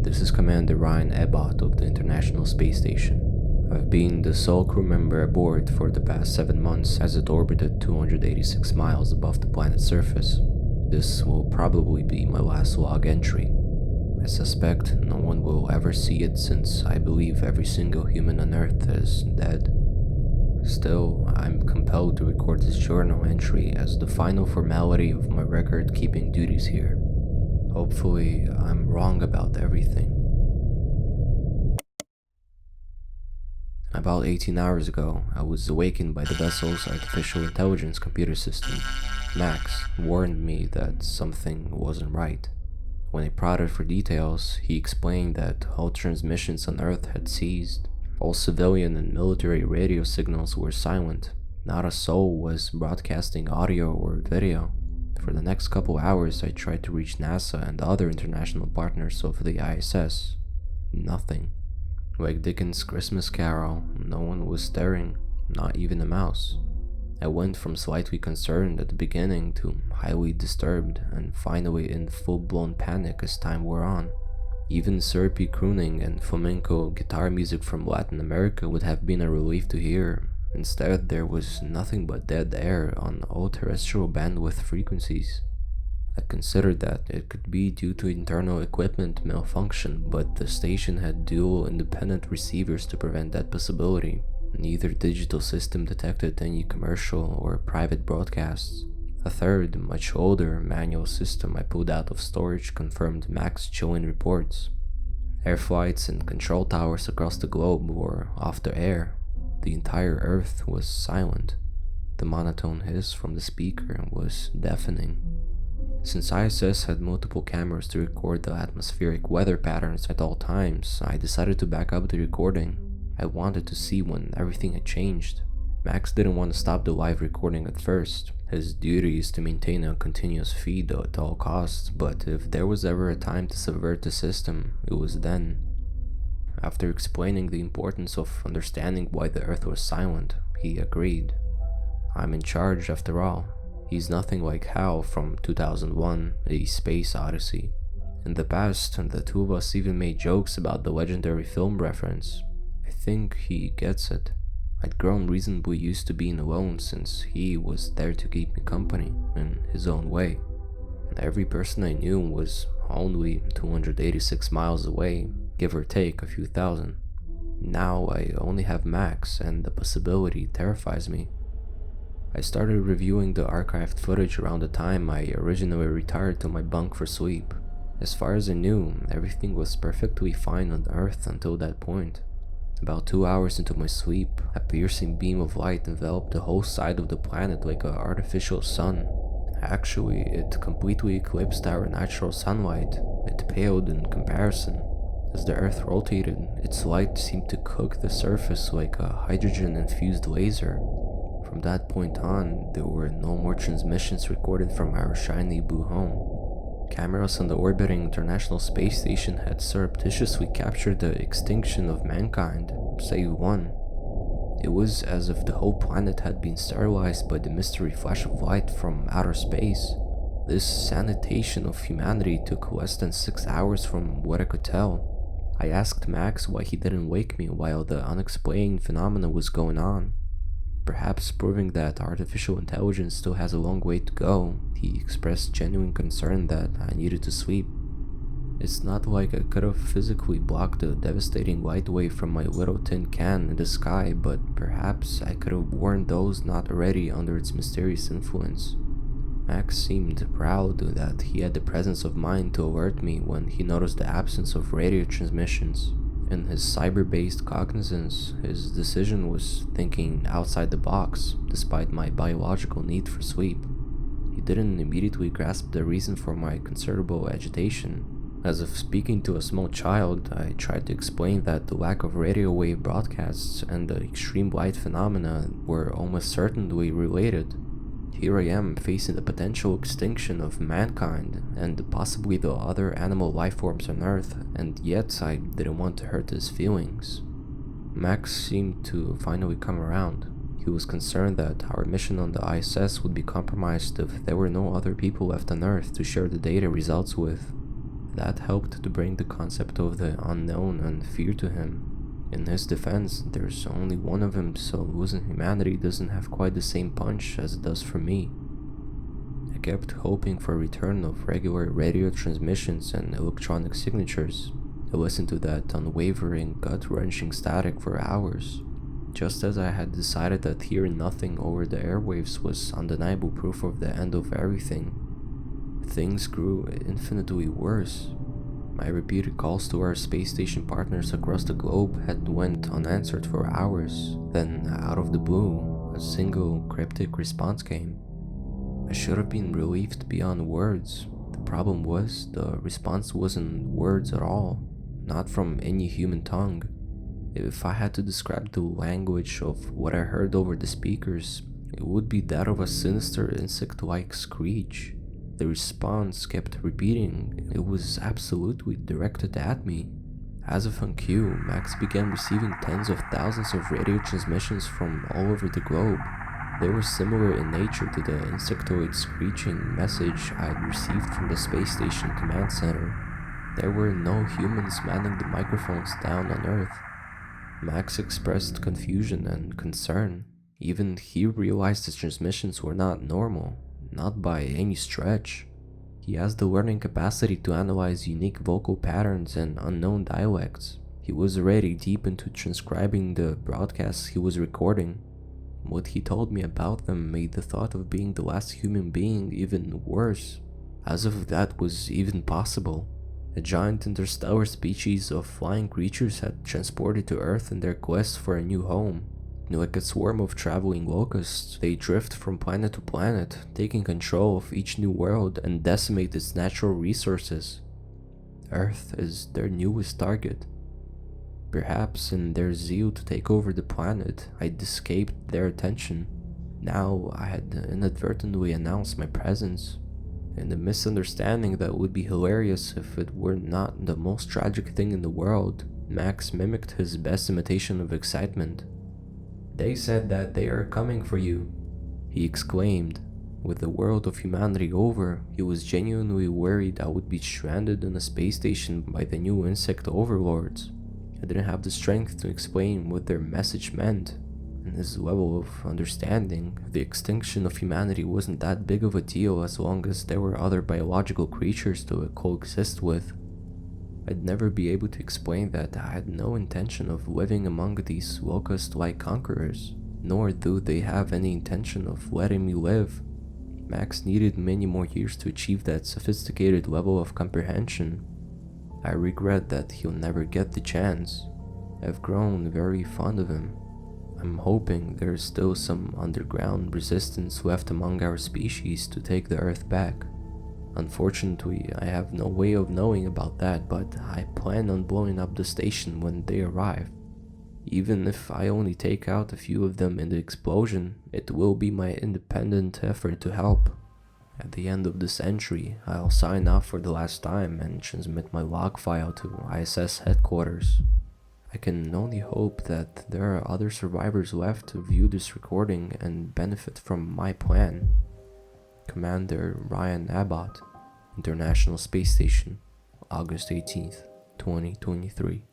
This is Commander Ryan Ebbott of the International Space Station. I've been the sole crew member aboard for the past 7 months as it orbited 286 miles above the planet's surface. This will probably be my last log entry. I suspect no one will ever see it since I believe every single human on Earth is dead. Still, I'm compelled to record this journal entry as the final formality of my record-keeping duties here. Hopefully, I'm wrong about everything. About 18 hours ago, I was awakened by the vessel's artificial intelligence computer system. Max warned me that something wasn't right. When I prodded for details, he explained that all transmissions on Earth had ceased. All civilian and military radio signals were silent. Not a soul was broadcasting audio or video. For the next couple hours, I tried to reach NASA and other international partners of the ISS. Nothing. Like Dickens' Christmas Carol, no one was stirring, not even a mouse. I went from slightly concerned at the beginning to highly disturbed and finally in full-blown panic as time wore on. Even syrupy crooning and flamenco guitar music from Latin America would have been a relief to hear. Instead, there was nothing but dead air on all terrestrial bandwidth frequencies. I considered that it could be due to internal equipment malfunction, but the station had dual independent receivers to prevent that possibility. Neither digital system detected any commercial or private broadcasts. A third, much older, manual system I pulled out of storage confirmed Mac's chilling reports. Air flights and control towers across the globe were off the air. The entire Earth was silent. The monotone hiss from the speaker was deafening. Since ISS had multiple cameras to record the atmospheric weather patterns at all times, I decided to back up the recording. I wanted to see when everything had changed. Max didn't want to stop the live recording at first. His duty is to maintain a continuous feed at all costs, but if there was ever a time to subvert the system, it was then. After explaining the importance of understanding why the Earth was silent, he agreed. I'm in charge after all. He's nothing like Hal from 2001, A Space Odyssey. In the past, the two of us even made jokes about the legendary film reference. I think he gets it. I'd grown reasonably used to being alone since he was there to keep me company in his own way. And every person I knew was only 286 miles away, give or take a few thousand. Now I only have Max, and the possibility terrifies me. I started reviewing the archived footage around the time I originally retired to my bunk for sleep. As far as I knew, everything was perfectly fine on Earth until that point. About 2 hours into my sleep, a piercing beam of light enveloped the whole side of the planet like an artificial sun. Actually, it completely eclipsed our natural sunlight. It paled in comparison. As the Earth rotated, its light seemed to cook the surface like a hydrogen-infused laser. From that point on, there were no more transmissions recorded from our shiny blue home. Cameras on the orbiting International Space Station had surreptitiously captured the extinction of mankind, save one. It was as if the whole planet had been sterilized by the mystery flash of light from outer space. This sanitation of humanity took less than 6 hours from what I could tell. I asked Max why he didn't wake me while the unexplained phenomena was going on. Perhaps proving that artificial intelligence still has a long way to go, he expressed genuine concern that I needed to sleep. It's not like I could have physically blocked the devastating light wave from my little tin can in the sky, but perhaps I could have warned those not already under its mysterious influence. Max seemed proud that he had the presence of mind to alert me when he noticed the absence of radio transmissions. In his cyber-based cognizance, his decision was thinking outside the box, despite my biological need for sleep. He didn't immediately grasp the reason for my considerable agitation. As if speaking to a small child, I tried to explain that the lack of radio wave broadcasts and the extreme light phenomena were almost certainly related. Here I am facing the potential extinction of mankind and possibly the other animal life forms on Earth, and yet I didn't want to hurt his feelings. Max seemed to finally come around. He was concerned that our mission on the ISS would be compromised if there were no other people left on Earth to share the data results with. That helped to bring the concept of the unknown and fear to him. In his defense, there's only one of him, so losing humanity doesn't have quite the same punch as it does for me. I kept hoping for a return of regular radio transmissions and electronic signatures. I listened to that unwavering, gut-wrenching static for hours, just as I had decided that hearing nothing over the airwaves was undeniable proof of the end of everything. Things grew infinitely worse. My repeated calls to our space station partners across the globe had went unanswered for hours. Then, out of the blue, a single cryptic response came. I should have been relieved beyond words. The problem was, the response wasn't words at all, not from any human tongue. If I had to describe the language of what I heard over the speakers, it would be that of a sinister insect-like screech. The response kept repeating. It was absolutely directed at me. As of on cue, Max began receiving tens of thousands of radio transmissions from all over the globe. They were similar in nature to the insectoid screeching message I had received from the space station command center. There were no humans manning the microphones down on Earth. Max expressed confusion and concern. Even he realized the transmissions were not normal. Not by any stretch. He has the learning capacity to analyze unique vocal patterns and unknown dialects. He was already deep into transcribing the broadcasts he was recording. What he told me about them made the thought of being the last human being even worse, as if that was even possible. A giant interstellar species of flying creatures had transported to Earth in their quest for a new home. Like a swarm of traveling locusts, they drift from planet to planet, taking control of each new world and decimate its natural resources. Earth is their newest target. Perhaps in their zeal to take over the planet, I'd escaped their attention. Now I had inadvertently announced my presence, in a misunderstanding that would be hilarious if it were not the most tragic thing in the world. Max mimicked his best imitation of excitement. "They said that they are coming for you," he exclaimed. With the world of humanity over, he was genuinely worried I would be stranded in a space station by the new insect overlords. I didn't have the strength to explain what their message meant. In his level of understanding, the extinction of humanity wasn't that big of a deal as long as there were other biological creatures to coexist with. I'd never be able to explain that I had no intention of living among these locust-like conquerors, nor do they have any intention of letting me live. Max needed many more years to achieve that sophisticated level of comprehension. I regret that he'll never get the chance. I've grown very fond of him. I'm hoping there's still some underground resistance left among our species to take the Earth back. Unfortunately, I have no way of knowing about that, but I plan on blowing up the station when they arrive. Even if I only take out a few of them in the explosion, it will be my independent effort to help. At the end of the century, I'll sign off for the last time and transmit my log file to ISS headquarters. I can only hope that there are other survivors left to view this recording and benefit from my plan. Commander Ryan Abbott, International Space Station, August 18th, 2023.